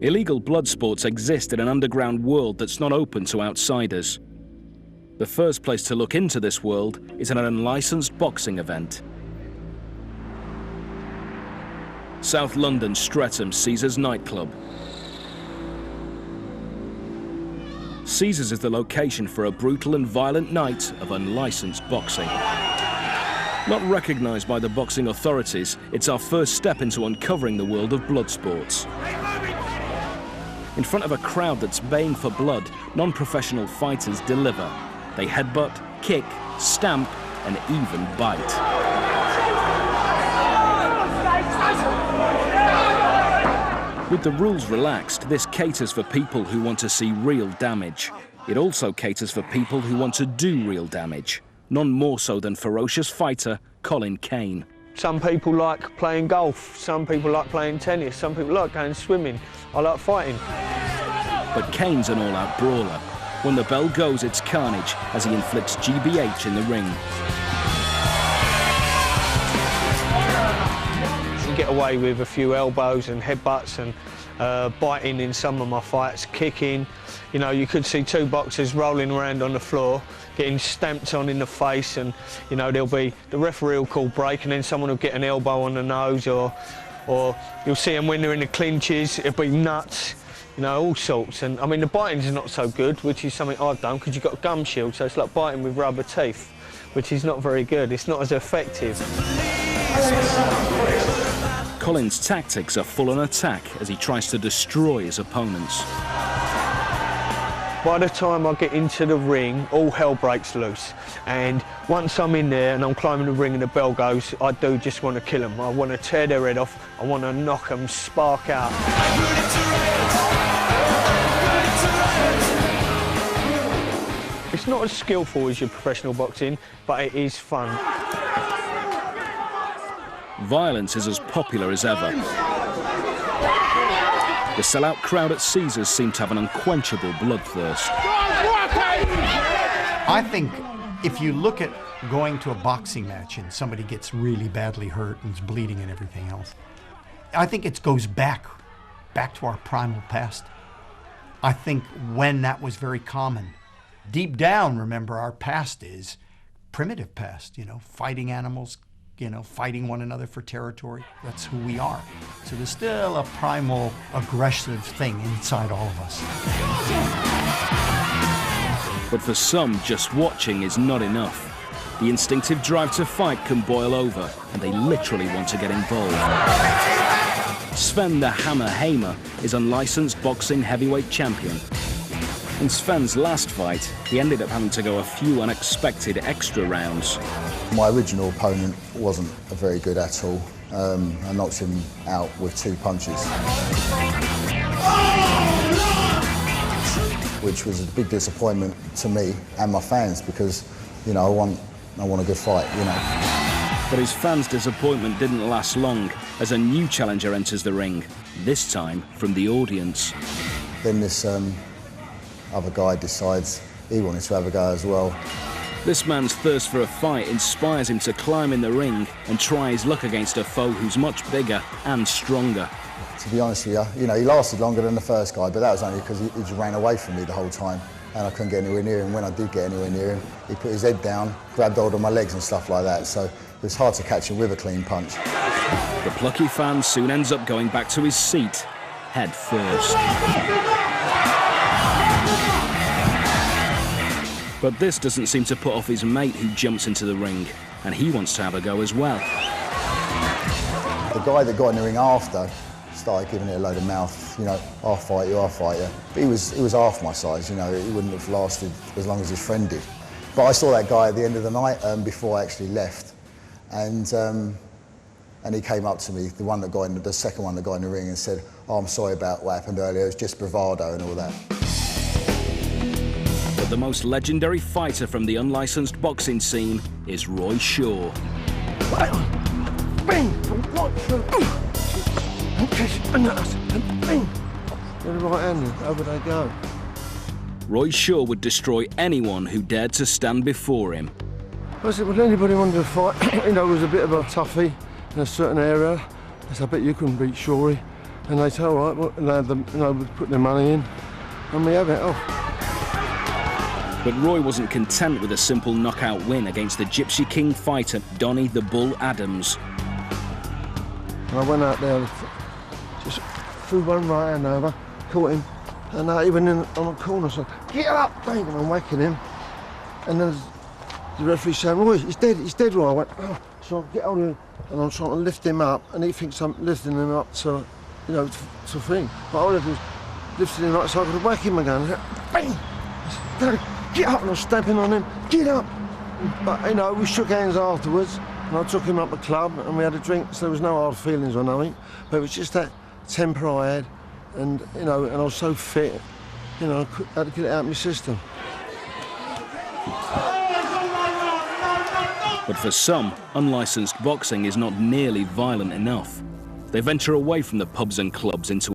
Illegal blood sports exist in an underground world that's not open to outsiders. The first place to look into this world is an unlicensed boxing event. South London Streatham Caesars nightclub. Caesars is the location for a brutal and violent night of unlicensed boxing. Not recognised by the boxing authorities, it's our first step into uncovering the world of blood sports. In front of a crowd that's baying for blood, non-professional fighters deliver. They headbutt, kick, stamp, and even bite. With the rules relaxed, this caters for people who want to see real damage. It also caters for people who want to do real damage, none more so than ferocious fighter Colin Kane. Some people like playing golf, some people like playing tennis, some people like going swimming. I like fighting. But Kane's an all-out brawler. When the bell goes, it's carnage as he inflicts GBH in the ring. You get away with a few elbows and headbutts and biting in some of my fights, kicking. You know, you could see two boxers rolling around on the floor, getting stamped on in the face, and, you know, there'll be, the referee will call break, and then someone will get an elbow on the nose, or you'll see them when they're in the clinches, it'll be nuts, you know, all sorts. And, I mean, the biting's not so good, which is something I've done, because you've got a gum shield, so it's like biting with rubber teeth, which is not very good. It's not as effective. Colin's tactics are full on attack as he tries to destroy his opponents. By the time I get into the ring, all hell breaks loose. And once I'm in there and I'm climbing the ring and the bell goes, I do just want to kill them. I want to tear their head off. I want to knock them spark out. It's not as skillful as your professional boxing, but it is fun. Violence is as popular as ever. The sellout crowd at Caesars seem to have an unquenchable bloodthirst. I think if you look at going to a boxing match and somebody gets really badly hurt and is bleeding and everything else, I think it goes back to our primal past. I think when that was very common. Deep down, remember, our past is primitive past, you know, fighting animals, you know, fighting one another for territory. That's who we are. So there's still a primal, aggressive thing inside all of us. But for some, just watching is not enough. The instinctive drive to fight can boil over, and they literally want to get involved. Sven the Hammer Hamer is unlicensed boxing heavyweight champion. In Sven's last fight, he ended up having to go a few unexpected extra rounds. My original opponent wasn't very good at all. I knocked him out with 2 punches. Which was a big disappointment to me and my fans because, you know, I want a good fight, you know. But his fans' disappointment didn't last long as a new challenger enters the ring, this time from the audience. Then this other guy decides he wanted to have a go as well. This man's thirst for a fight inspires him to climb in the ring and try his luck against a foe who's much bigger and stronger. To be honest with you, you know, he lasted longer than the first guy, but that was only because he just ran away from me the whole time and I couldn't get anywhere near him. When I did get anywhere near him, he put his head down, grabbed hold of my legs and stuff like that, so it was hard to catch him with a clean punch. The plucky fan soon ends up going back to his seat, head first. But this doesn't seem to put off his mate who jumps into the ring, and he wants to have a go as well. The guy that got in the ring after started giving it a load of mouth, you know, I'll fight you, I'll fight you. But he was half my size, you know, he wouldn't have lasted as long as his friend did. But I saw that guy at the end of the night before I actually left, and he came up to me, the second one that got in the ring, and said, "Oh, I'm sorry about what happened earlier, it was just bravado and all that." But the most legendary fighter from the unlicensed boxing scene is Roy Shaw. Over they go. Roy Shaw would destroy anyone who dared to stand before him. I said, well, anybody wanted to fight, you know, was a bit of a toughie in a certain area. I said, I bet you couldn't beat Shawry. And they say, all right, well, and they had them, you know, put their money in, and we have it off. But Roy wasn't content with a simple knockout win against the Gypsy King fighter Donny the Bull Adams. And I went out there, just threw one right hand over, caught him, and he went in on a corner, so get up, bang, and I'm whacking him. And then the referee saying, Roy, he's dead, Roy. I went, oh. So I get hold of him, and I'm trying to lift him up, and he thinks I'm lifting him up to, you know, to thing. But all I did was lifting him up so I could whack him again. And bang! Get up, and I was stamping on him, get up! But, you know, we shook hands afterwards, and I took him up the club, and we had a drink, so there was no hard feelings or nothing. But it was just that temper I had, and, you know, and I was so fit, you know, I had to get it out of my system. But for some, unlicensed boxing is not nearly violent enough. They venture away from the pubs and clubs into